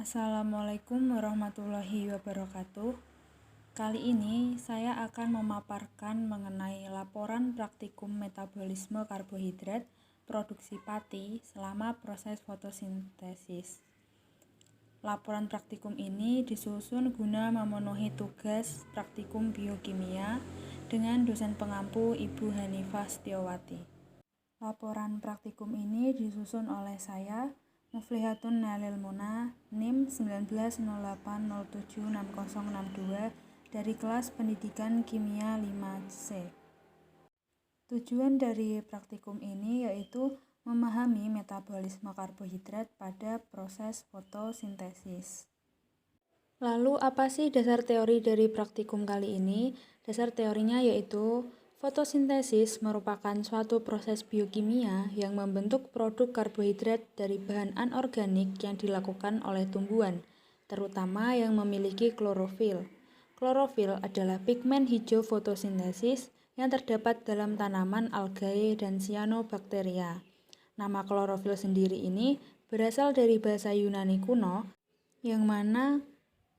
Assalamualaikum warahmatullahi wabarakatuh. Kali ini saya akan memaparkan mengenai laporan praktikum metabolisme karbohidrat produksi pati selama proses fotosintesis. Laporan praktikum ini disusun guna memenuhi tugas praktikum biokimia dengan dosen pengampu Ibu Hanifah Setiawati. Laporan praktikum ini disusun oleh saya, Muflihatun Nalil Muna, NIM 1908076062 dari kelas pendidikan kimia 5C. Tujuan dari praktikum ini yaitu memahami metabolisme karbohidrat pada proses fotosintesis. Lalu apa sih dasar teori dari praktikum kali ini? Dasar teorinya yaitu fotosintesis merupakan suatu proses biokimia yang membentuk produk karbohidrat dari bahan anorganik yang dilakukan oleh tumbuhan, terutama yang memiliki klorofil. Klorofil adalah pigmen hijau fotosintesis yang terdapat dalam tanaman algae dan cyanobacteria. Nama klorofil sendiri ini berasal dari bahasa Yunani kuno, yang mana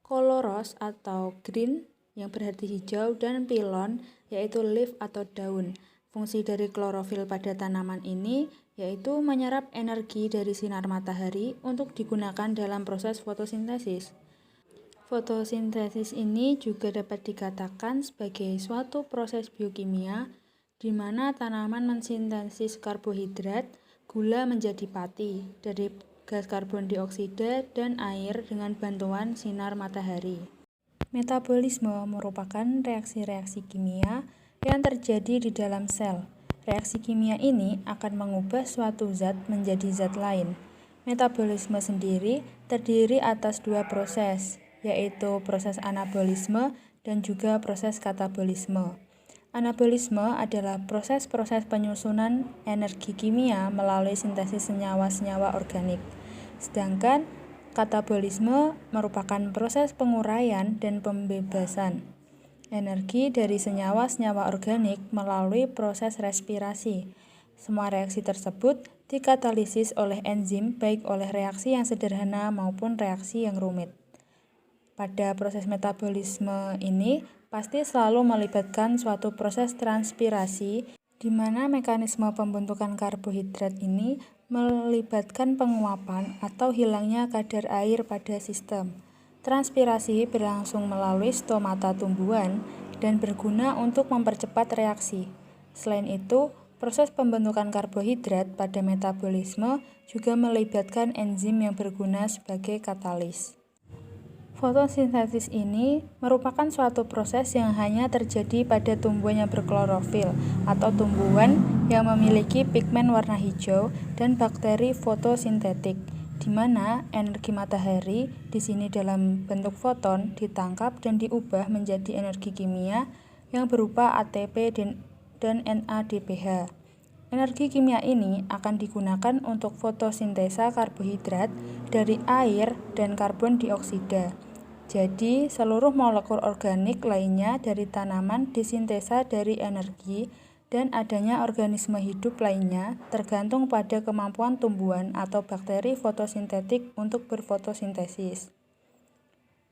koloros atau green yang berarti hijau dan pilon yaitu leaf atau daun. Fungsi dari klorofil pada tanaman ini yaitu menyerap energi dari sinar matahari untuk digunakan dalam proses fotosintesis. Fotosintesis ini juga dapat dikatakan sebagai suatu proses biokimia di mana tanaman mensintesis karbohidrat, gula menjadi pati dari gas karbon dioksida dan air dengan bantuan sinar matahari. Metabolisme merupakan reaksi-reaksi kimia yang terjadi di dalam sel. Reaksi kimia ini akan mengubah suatu zat menjadi zat lain. Metabolisme sendiri terdiri atas dua proses, yaitu proses anabolisme dan juga proses katabolisme. Anabolisme adalah proses-proses penyusunan energi kimia melalui sintesis senyawa-senyawa organik. Sedangkan katabolisme merupakan proses penguraian dan pembebasan energi dari senyawa-senyawa organik melalui proses respirasi. Semua reaksi tersebut dikatalisis oleh enzim baik oleh reaksi yang sederhana maupun reaksi yang rumit. Pada proses metabolisme ini pasti selalu melibatkan suatu proses transpirasi di mana mekanisme pembentukan karbohidrat ini melibatkan penguapan atau hilangnya kadar air pada sistem. Transpirasi berlangsung melalui stomata tumbuhan dan berguna untuk mempercepat reaksi. Selain itu, proses pembentukan karbohidrat pada metabolisme juga melibatkan enzim yang berguna sebagai katalis. Fotosintesis ini merupakan suatu proses yang hanya terjadi pada tumbuhan yang berklorofil atau tumbuhan yang memiliki pigmen warna hijau dan bakteri fotosintetik, di mana energi matahari di sini dalam bentuk foton ditangkap dan diubah menjadi energi kimia yang berupa ATP dan NADPH. Energi kimia ini akan digunakan untuk fotosintesa karbohidrat dari air dan karbon dioksida. Jadi, seluruh molekul organik lainnya dari tanaman disintesa dari energi dan adanya organisme hidup lainnya tergantung pada kemampuan tumbuhan atau bakteri fotosintetik untuk berfotosintesis.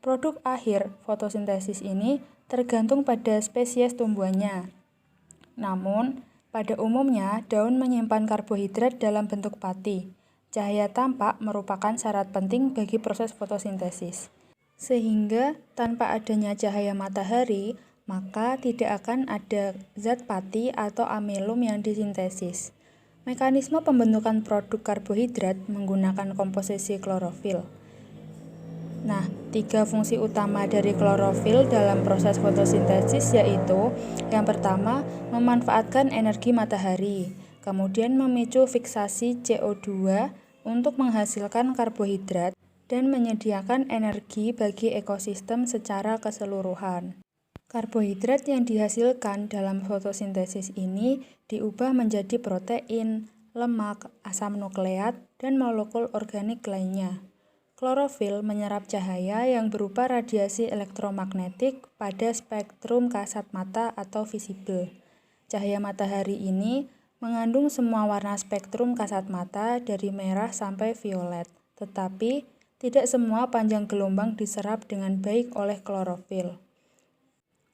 Produk akhir fotosintesis ini tergantung pada spesies tumbuhannya. Namun, pada umumnya daun menyimpan karbohidrat dalam bentuk pati. Cahaya tampak merupakan syarat penting bagi proses fotosintesis. Sehingga tanpa adanya cahaya matahari, maka tidak akan ada zat pati atau amilum yang disintesis. Mekanisme pembentukan produk karbohidrat menggunakan komposisi klorofil. Nah, 3 fungsi utama dari klorofil dalam proses fotosintesis yaitu yang pertama, memanfaatkan energi matahari, kemudian memicu fiksasi CO2 untuk menghasilkan karbohidrat, dan menyediakan energi bagi ekosistem secara keseluruhan. Karbohidrat yang dihasilkan dalam fotosintesis ini diubah menjadi protein, lemak, asam nukleat, dan molekul organik lainnya. Klorofil menyerap cahaya yang berupa radiasi elektromagnetik pada spektrum kasat mata atau visible. Cahaya matahari ini mengandung semua warna spektrum kasat mata dari merah sampai violet, tetapi Tidak semua panjang gelombang diserap dengan baik oleh klorofil.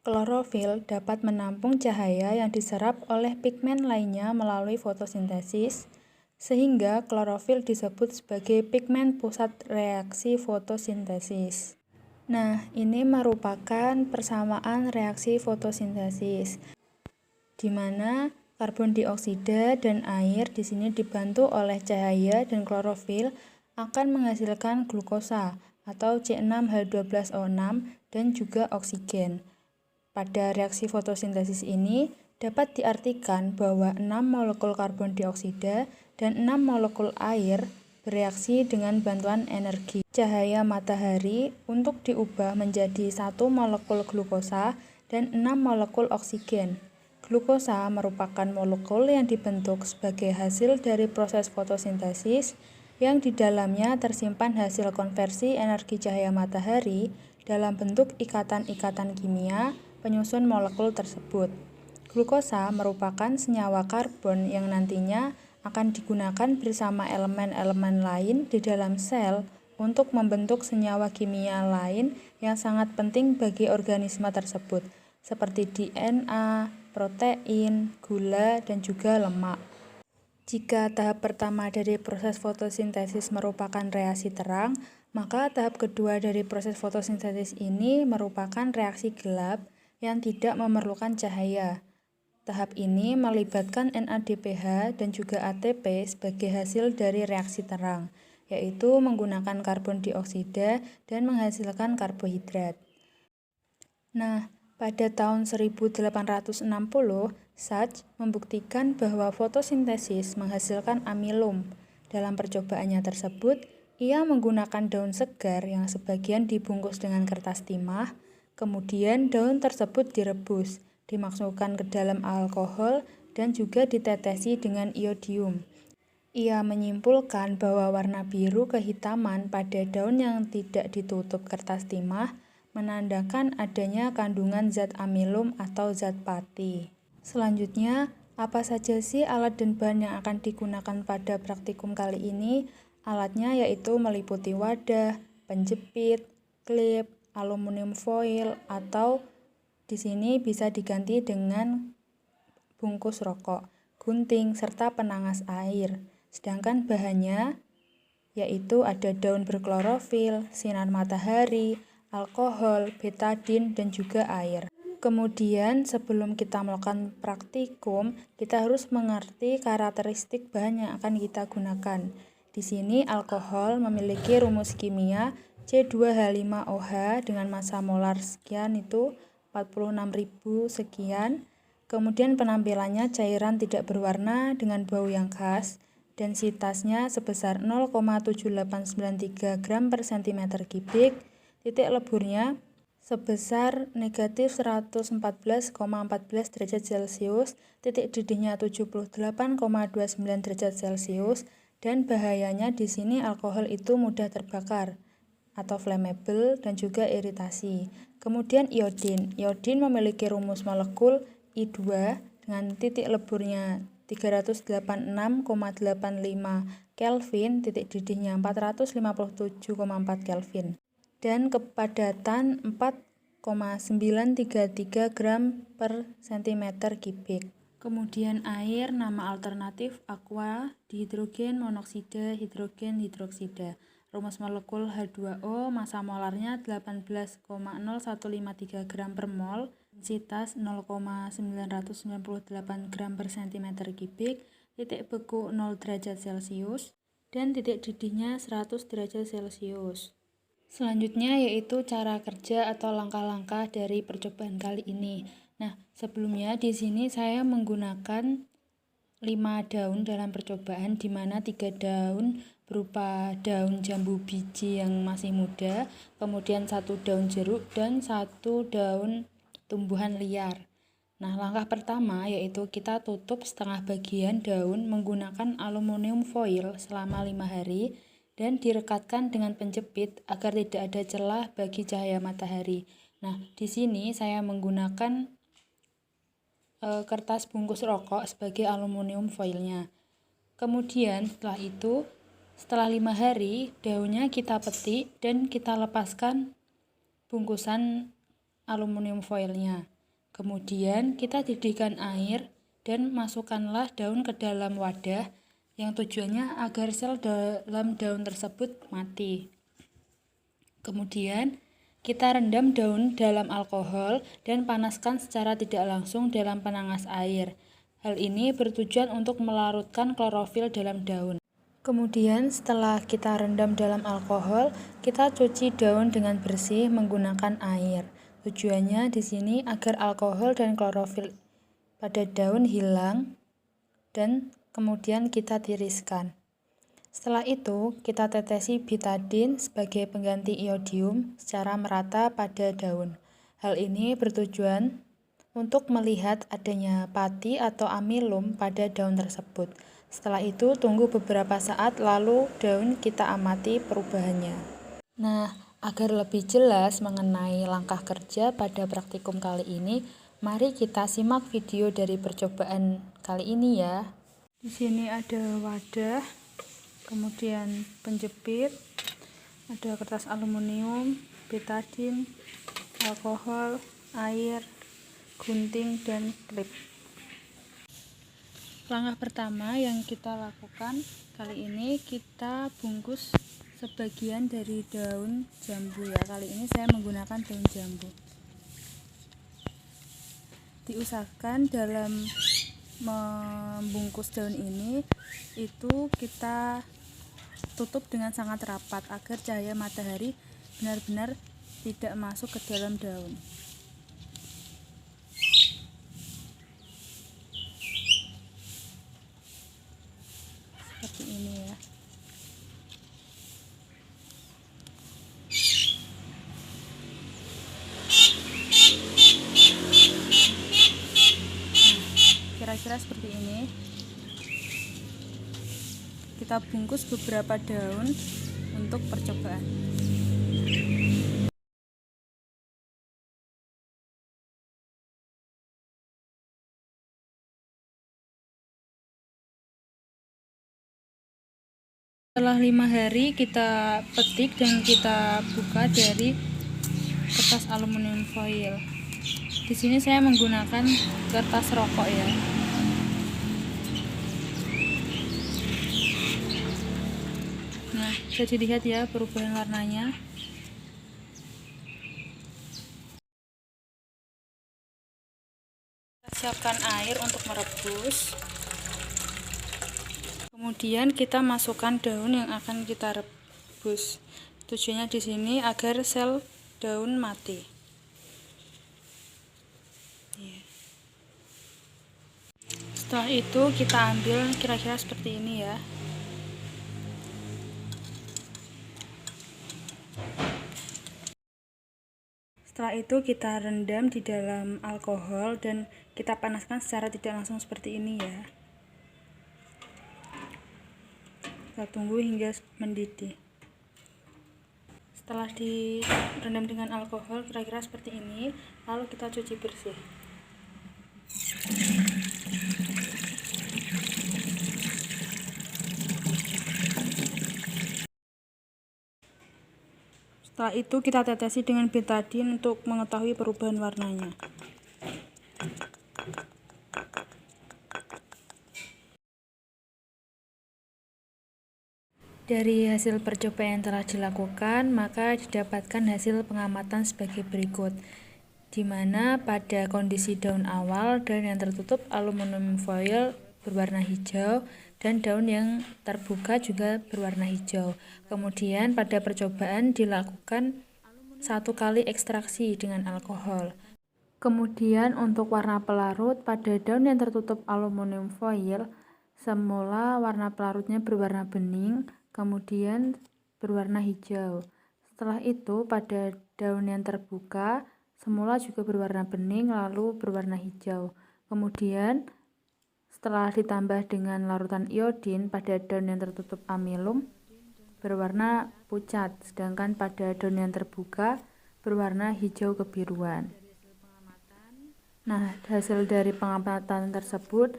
Klorofil dapat menampung cahaya yang diserap oleh pigmen lainnya melalui fotosintesis, sehingga klorofil disebut sebagai pigmen pusat reaksi fotosintesis. Nah, ini merupakan persamaan reaksi fotosintesis, di mana karbon dioksida dan air di sini dibantu oleh cahaya dan klorofil akan menghasilkan glukosa atau C6H12O6 dan juga oksigen. Pada reaksi fotosintesis ini dapat diartikan bahwa 6 molekul karbon dioksida dan 6 molekul air bereaksi dengan bantuan energi cahaya matahari untuk diubah menjadi 1 molekul glukosa dan 6 molekul oksigen. Glukosa merupakan molekul yang dibentuk sebagai hasil dari proses fotosintesis yang di dalamnya tersimpan hasil konversi energi cahaya matahari dalam bentuk ikatan-ikatan kimia penyusun molekul tersebut. Glukosa merupakan senyawa karbon yang nantinya akan digunakan bersama elemen-elemen lain di dalam sel untuk membentuk senyawa kimia lain yang sangat penting bagi organisme tersebut, seperti DNA, protein, gula, dan juga lemak. Jika tahap pertama dari proses fotosintesis merupakan reaksi terang, maka tahap kedua dari proses fotosintesis ini merupakan reaksi gelap yang tidak memerlukan cahaya. Tahap ini melibatkan NADPH dan juga ATP sebagai hasil dari reaksi terang, yaitu menggunakan karbon dioksida dan menghasilkan karbohidrat. Nah, pada tahun 1860, Sachs membuktikan bahwa fotosintesis menghasilkan amilum. Dalam percobaannya tersebut, ia menggunakan daun segar yang sebagian dibungkus dengan kertas timah, kemudian daun tersebut direbus, dimasukkan ke dalam alkohol, dan juga ditetesi dengan iodium. Ia menyimpulkan bahwa warna biru kehitaman pada daun yang tidak ditutup kertas timah menandakan adanya kandungan zat amilum atau zat pati. Selanjutnya, apa saja sih alat dan bahan yang akan digunakan pada praktikum kali ini? Alatnya yaitu meliputi wadah, penjepit, klip, aluminium foil, atau di sini bisa diganti dengan bungkus rokok, gunting, serta penangas air. Sedangkan bahannya yaitu ada daun berklorofil, sinar matahari, alkohol, betadin, dan juga air. Kemudian sebelum kita melakukan praktikum, kita harus mengerti karakteristik bahan yang akan kita gunakan. Di sini alkohol memiliki rumus kimia C2H5OH dengan massa molar sekian itu 46.000 sekian. Kemudian penampilannya cairan tidak berwarna dengan bau yang khas. Densitasnya sebesar 0,7893 gram per cm kubik. Titik leburnya sebesar negatif 114,14 derajat Celcius, titik didihnya 78,29 derajat Celcius, dan bahayanya di sini alkohol itu mudah terbakar atau flammable dan juga iritasi. Kemudian iodin. Iodin memiliki rumus molekul I2 dengan titik leburnya 386,85 Kelvin, titik didihnya 457,4 Kelvin. Dan kepadatan 4,933 gram per cm kubik. Kemudian air, nama alternatif aqua, dihidrogen monoksida, hidrogen hidroksida. Rumus molekul H2O, massa molarnya 18,0153 gram per mol, densitas 0,998 gram per cm kubik, titik beku 0 derajat Celcius, dan titik didihnya 100 derajat Celcius. Selanjutnya yaitu cara kerja atau langkah-langkah dari percobaan kali ini. Nah, sebelumnya di sini saya menggunakan 5 daun dalam percobaan, di mana 3 daun berupa daun jambu biji yang masih muda, kemudian 1 daun jeruk, dan 1 daun tumbuhan liar. Nah, langkah pertama yaitu kita tutup setengah bagian daun menggunakan aluminium foil selama 5 hari, dan direkatkan dengan penjepit agar tidak ada celah bagi cahaya matahari. Nah, di sini saya menggunakan kertas bungkus rokok sebagai aluminium foilnya. Kemudian setelah itu Setelah 5 hari, daunnya kita petik dan kita lepaskan bungkusan aluminium foilnya. Kemudian kita didihkan air dan masukkanlah daun ke dalam wadah yang tujuannya agar sel dalam daun tersebut mati. Kemudian kita rendam daun dalam alkohol dan panaskan secara tidak langsung dalam penangas air. Hal ini bertujuan untuk melarutkan klorofil dalam daun. Kemudian setelah kita rendam dalam alkohol, kita cuci daun dengan bersih menggunakan air. Tujuannya di sini agar alkohol dan klorofil pada daun hilang dan kemudian kita tiriskan. Setelah itu, kita tetesi betadine sebagai pengganti iodium secara merata pada daun. Hal ini bertujuan untuk melihat adanya pati atau amilum pada daun tersebut. Setelah itu, tunggu beberapa saat lalu daun kita amati perubahannya. Nah, agar lebih jelas mengenai langkah kerja pada praktikum kali ini, mari kita simak video dari percobaan kali ini ya. Di sini ada wadah, kemudian penjepit, ada kertas aluminium, betadine, alkohol, air, gunting, dan klip. Langkah pertama yang kita lakukan kali ini, kita bungkus sebagian dari daun jambu ya. Kali ini saya menggunakan daun jambu. Diusahakan dalam membungkus daun ini itu kita tutup dengan sangat rapat agar cahaya matahari benar-benar tidak masuk ke dalam daun. Seperti ini ya. Kira-kira seperti ini. Kita bungkus beberapa daun untuk percobaan. Setelah 5 hari kita petik dan kita buka dari kertas aluminium foil. Di sini saya menggunakan kertas rokok ya. Nah, bisa dilihat ya perubahan warnanya. Kita siapkan air untuk merebus. Kemudian kita masukkan daun yang akan kita rebus. Tujuannya di sini agar sel daun mati. Setelah itu kita ambil kira-kira seperti ini ya. Setelah itu kita rendam di dalam alkohol dan kita panaskan secara tidak langsung seperti ini ya. Kita tunggu hingga mendidih. Setelah direndam dengan alkohol kira-kira seperti ini, lalu kita cuci bersih. Setelah itu kita tetesi dengan betadine untuk mengetahui perubahan warnanya. Dari hasil percobaan yang telah dilakukan, maka didapatkan hasil pengamatan sebagai berikut, di mana pada kondisi daun awal, daun yang tertutup aluminium foil berwarna hijau dan daun yang terbuka juga berwarna hijau. Kemudian pada percobaan dilakukan 1 kali ekstraksi dengan alkohol. Kemudian untuk warna pelarut pada daun yang tertutup aluminium foil, semula warna pelarutnya berwarna bening, kemudian berwarna hijau. Setelah itu pada daun yang terbuka, semula juga berwarna bening lalu berwarna hijau. Kemudian setelah ditambah dengan larutan iodin pada daun yang tertutup amilum berwarna pucat, sedangkan pada daun yang terbuka berwarna hijau kebiruan. Nah, hasil dari pengamatan tersebut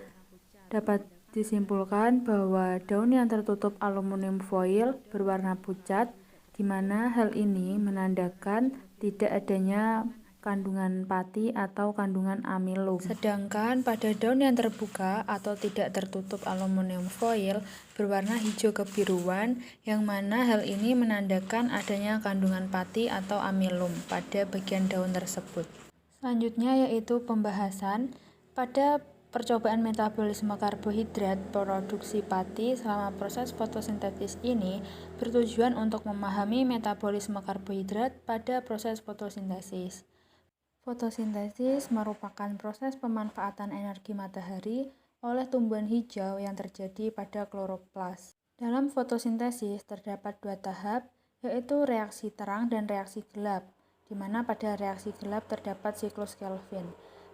dapat Disimpulkan bahwa daun yang tertutup aluminium foil berwarna pucat, di mana hal ini menandakan tidak adanya kandungan pati atau kandungan amilum. Sedangkan pada daun yang terbuka atau tidak tertutup aluminium foil berwarna hijau kebiruan, yang mana hal ini menandakan adanya kandungan pati atau amilum pada bagian daun tersebut. Selanjutnya yaitu pembahasan pada percobaan metabolisme karbohidrat produksi pati selama proses fotosintesis ini bertujuan untuk memahami metabolisme karbohidrat pada proses fotosintesis. Fotosintesis merupakan proses pemanfaatan energi matahari oleh tumbuhan hijau yang terjadi pada kloroplas. Dalam fotosintesis terdapat dua tahap, yaitu reaksi terang dan reaksi gelap, di mana pada reaksi gelap terdapat siklus Kelvin.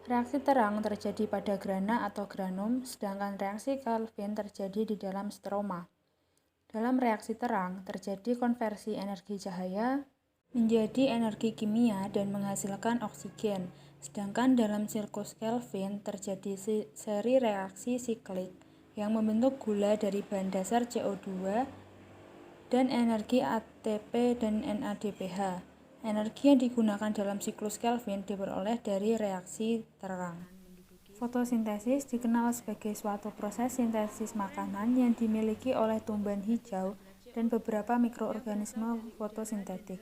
Reaksi terang terjadi pada grana atau granum, sedangkan reaksi Kelvin terjadi di dalam stroma. Dalam reaksi terang terjadi konversi energi cahaya menjadi energi kimia dan menghasilkan oksigen, sedangkan dalam siklus Kelvin terjadi seri reaksi siklik yang membentuk gula dari bahan dasar CO2 dan energi ATP dan NADPH. Energi yang digunakan dalam siklus Kelvin diperoleh dari reaksi terang. Fotosintesis dikenal sebagai suatu proses sintesis makanan yang dimiliki oleh tumbuhan hijau dan beberapa mikroorganisme fotosintetik.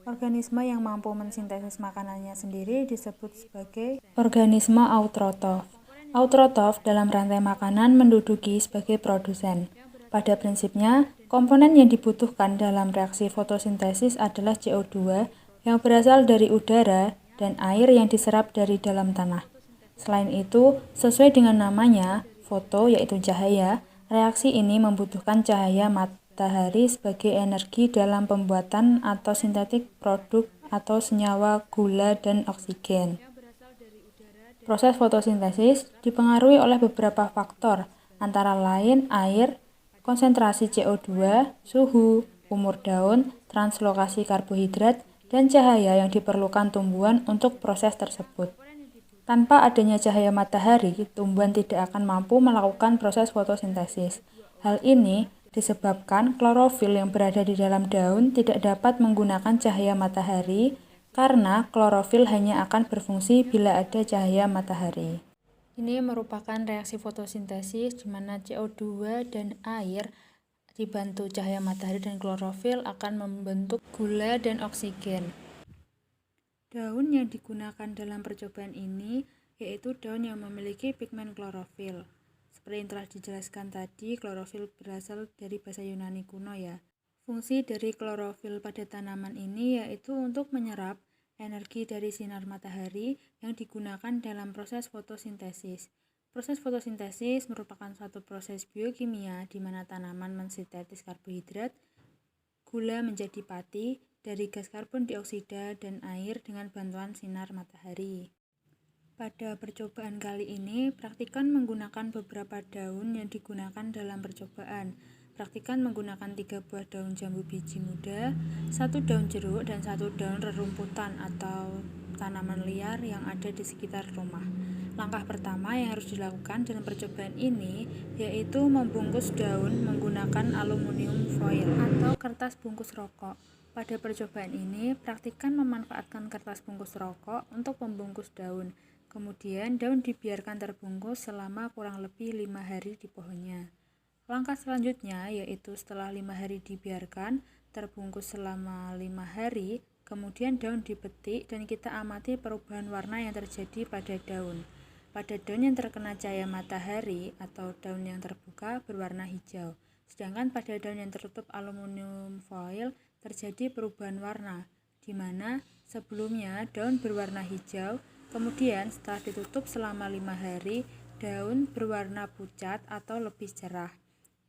Organisme yang mampu mensintesis makanannya sendiri disebut sebagai organisme autotrof. Autotrof dalam rantai makanan menduduki sebagai produsen. Pada prinsipnya, komponen yang dibutuhkan dalam reaksi fotosintesis adalah CO2 yang berasal dari udara dan air yang diserap dari dalam tanah. Selain itu, sesuai dengan namanya, foto yaitu cahaya, reaksi ini membutuhkan cahaya matahari sebagai energi dalam pembuatan atau sintetik produk atau senyawa gula dan oksigen. Proses fotosintesis dipengaruhi oleh beberapa faktor, antara lain air, konsentrasi CO2, suhu, umur daun, translokasi karbohidrat, dan cahaya yang diperlukan tumbuhan untuk proses tersebut. Tanpa adanya cahaya matahari, tumbuhan tidak akan mampu melakukan proses fotosintesis. Hal ini disebabkan klorofil yang berada di dalam daun tidak dapat menggunakan cahaya matahari karena klorofil hanya akan berfungsi bila ada cahaya matahari. Ini merupakan reaksi fotosintesis di mana CO2 dan air dibantu cahaya matahari dan klorofil akan membentuk gula dan oksigen. Daun yang digunakan dalam percobaan ini yaitu daun yang memiliki pigmen klorofil. Seperti yang telah dijelaskan tadi, klorofil berasal dari bahasa Yunani kuno ya. Fungsi dari klorofil pada tanaman ini yaitu untuk menyerap energi dari sinar matahari yang digunakan dalam proses fotosintesis. Proses fotosintesis merupakan suatu proses biokimia di mana tanaman mensintetis karbohidrat, gula menjadi pati, dari gas karbon dioksida dan air dengan bantuan sinar matahari. Pada percobaan kali ini, praktikan menggunakan beberapa daun yang digunakan dalam percobaan. Praktikan menggunakan 3 buah daun jambu biji muda, 1 daun jeruk, dan 1 daun rerumputan atau tanaman liar yang ada di sekitar rumah. Langkah pertama yang harus dilakukan dalam percobaan ini yaitu membungkus daun menggunakan aluminium foil atau kertas bungkus rokok. Pada percobaan ini, praktikan memanfaatkan kertas bungkus rokok untuk membungkus daun. Kemudian, daun dibiarkan terbungkus selama kurang lebih 5 hari di pohonnya. Langkah selanjutnya yaitu setelah 5 hari dibiarkan, terbungkus selama 5 hari, kemudian daun dipetik dan kita amati perubahan warna yang terjadi pada daun. Pada daun yang terkena cahaya matahari atau daun yang terbuka berwarna hijau. Sedangkan pada daun yang tertutup aluminium foil terjadi perubahan warna, di mana sebelumnya daun berwarna hijau, kemudian setelah ditutup selama 5 hari, daun berwarna pucat atau lebih cerah.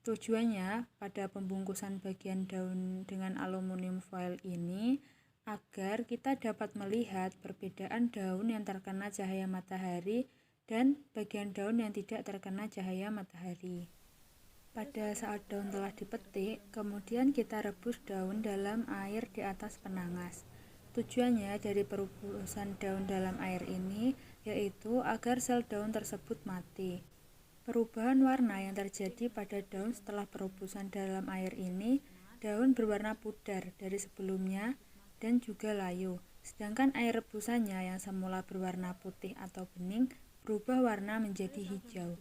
Tujuannya pada pembungkusan bagian daun dengan aluminium foil ini agar kita dapat melihat perbedaan daun yang terkena cahaya matahari dan bagian daun yang tidak terkena cahaya matahari. Pada saat daun telah dipetik, kemudian kita rebus daun dalam air di atas penangas. Tujuannya dari perebusan daun dalam air ini yaitu agar sel daun tersebut mati. Perubahan warna yang terjadi pada daun setelah perebusan dalam air ini, daun berwarna pudar dari sebelumnya dan juga layu. Sedangkan air rebusannya yang semula berwarna putih atau bening berubah warna menjadi hijau.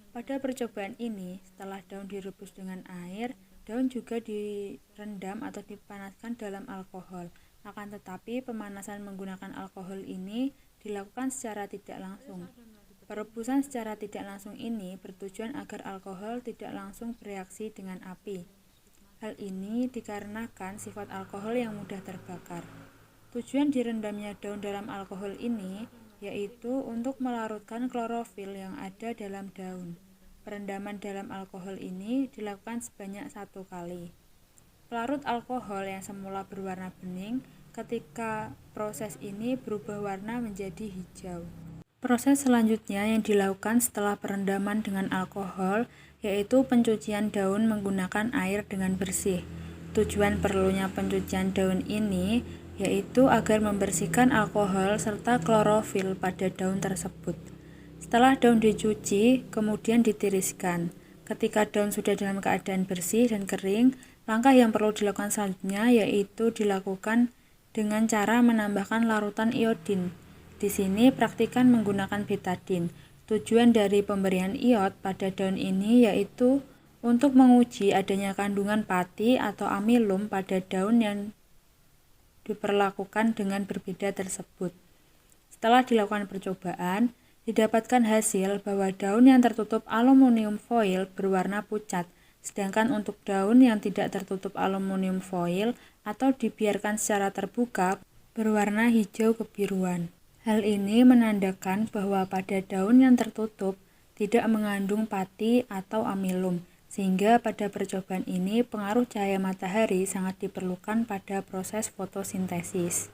Pada percobaan ini, setelah daun direbus dengan air, daun juga direndam atau dipanaskan dalam alkohol. Akan tetapi, pemanasan menggunakan alkohol ini dilakukan secara tidak langsung. Perebusan secara tidak langsung ini bertujuan agar alkohol tidak langsung bereaksi dengan api. Hal ini dikarenakan sifat alkohol yang mudah terbakar. Tujuan direndamnya daun dalam alkohol ini yaitu untuk melarutkan klorofil yang ada dalam daun. Perendaman dalam alkohol ini dilakukan sebanyak 1 kali. Pelarut alkohol yang semula berwarna bening ketika proses ini berubah warna menjadi hijau. Proses selanjutnya yang dilakukan setelah perendaman dengan alkohol yaitu pencucian daun menggunakan air dengan bersih. Tujuan perlunya pencucian daun ini yaitu agar membersihkan alkohol serta klorofil pada daun tersebut. Setelah daun dicuci, kemudian ditiriskan. Ketika daun sudah dalam keadaan bersih dan kering, langkah yang perlu dilakukan selanjutnya yaitu dilakukan dengan cara menambahkan larutan iodin. Di sini praktikan menggunakan betadin. Tujuan dari pemberian iod pada daun ini yaitu untuk menguji adanya kandungan pati atau amilum pada daun yang diperlakukan dengan berbeda tersebut. Setelah dilakukan percobaan, didapatkan hasil bahwa daun yang tertutup aluminium foil berwarna pucat, sedangkan untuk daun yang tidak tertutup aluminium foil atau dibiarkan secara terbuka berwarna hijau kebiruan. Hal ini menandakan bahwa pada daun yang tertutup tidak mengandung pati atau amilum, sehingga pada percobaan ini pengaruh cahaya matahari sangat diperlukan pada proses fotosintesis.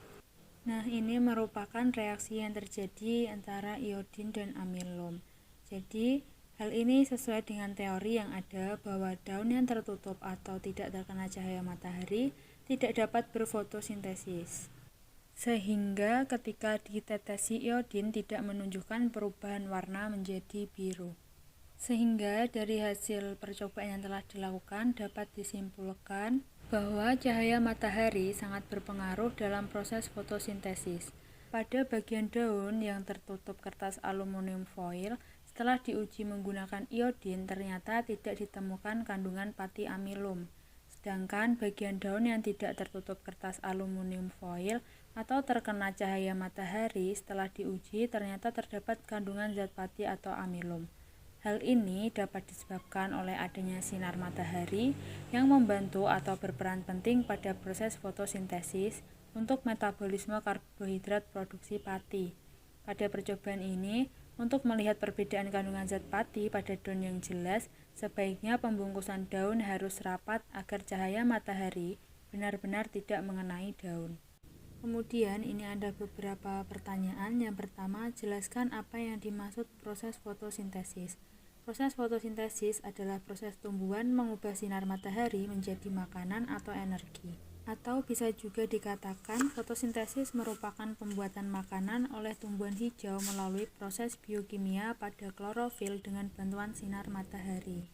Nah, ini merupakan reaksi yang terjadi antara iodin dan amilum. Jadi, hal ini sesuai dengan teori yang ada bahwa daun yang tertutup atau tidak terkena cahaya matahari tidak dapat berfotosintesis. Sehingga ketika ditetesi iodin tidak menunjukkan perubahan warna menjadi biru. Sehingga dari hasil percobaan yang telah dilakukan dapat disimpulkan bahwa cahaya matahari sangat berpengaruh dalam proses fotosintesis. Pada bagian daun yang tertutup kertas aluminium foil, setelah diuji menggunakan iodin ternyata tidak ditemukan kandungan pati amilum. Sedangkan bagian daun yang tidak tertutup kertas aluminium foil atau terkena cahaya matahari setelah diuji ternyata terdapat kandungan zat pati atau amilum. Hal ini dapat disebabkan oleh adanya sinar matahari yang membantu atau berperan penting pada proses fotosintesis untuk metabolisme karbohidrat produksi pati. Pada percobaan ini, untuk melihat perbedaan kandungan zat pati pada daun yang jelas, sebaiknya pembungkusan daun harus rapat agar cahaya matahari benar-benar tidak mengenai daun. Kemudian ini ada beberapa pertanyaan. Yang pertama, jelaskan apa yang dimaksud proses fotosintesis. Proses fotosintesis adalah proses tumbuhan mengubah sinar matahari menjadi makanan atau energi. Atau bisa juga dikatakan fotosintesis merupakan pembuatan makanan oleh tumbuhan hijau melalui proses biokimia pada klorofil dengan bantuan sinar matahari.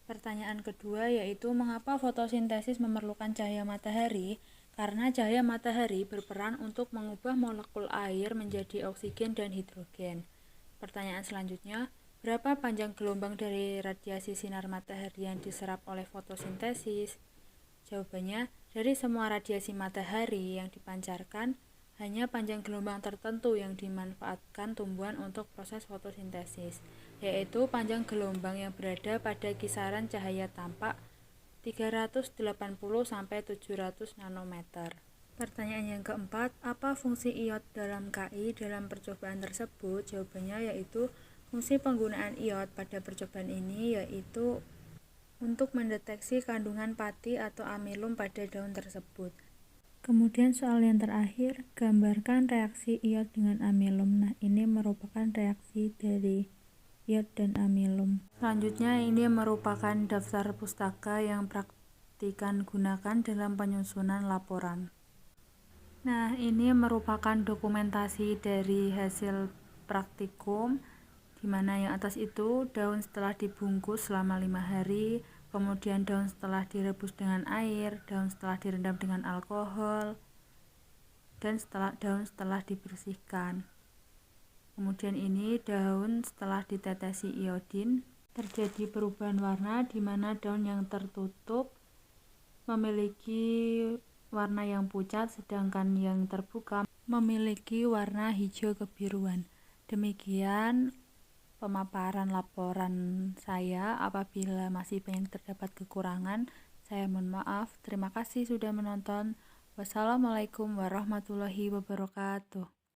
Pertanyaan kedua yaitu mengapa fotosintesis memerlukan cahaya matahari? Karena cahaya matahari berperan untuk mengubah molekul air menjadi oksigen dan hidrogen. Pertanyaan selanjutnya, berapa panjang gelombang dari radiasi sinar matahari yang diserap oleh fotosintesis? Jawabannya, dari semua radiasi matahari yang dipancarkan, hanya panjang gelombang tertentu yang dimanfaatkan tumbuhan untuk proses fotosintesis, yaitu panjang gelombang yang berada pada kisaran cahaya tampak 380–700 nanometer. Pertanyaan yang keempat, apa fungsi iod dalam KI dalam percobaan tersebut? Jawabannya yaitu fungsi penggunaan iod pada percobaan ini yaitu untuk mendeteksi kandungan pati atau amilum pada daun tersebut. Kemudian soal yang terakhir, gambarkan reaksi iod dengan amilum. Nah, ini merupakan reaksi dari iod dan amilum. Selanjutnya ini merupakan daftar pustaka yang praktikan gunakan dalam penyusunan laporan. Nah, ini merupakan dokumentasi dari hasil praktikum Dimana yang atas itu daun setelah dibungkus selama 5 hari, kemudian daun setelah direbus dengan air, daun setelah direndam dengan alkohol, dan daun setelah dibersihkan. Kemudian ini daun setelah ditetesi iodin, terjadi perubahan warna di mana daun yang tertutup memiliki warna yang pucat, sedangkan yang terbuka memiliki warna hijau kebiruan. Demikian pemaparan laporan saya. Apabila masih banyak terdapat kekurangan, saya mohon maaf. Terima kasih sudah menonton. Wassalamualaikum warahmatullahi wabarakatuh.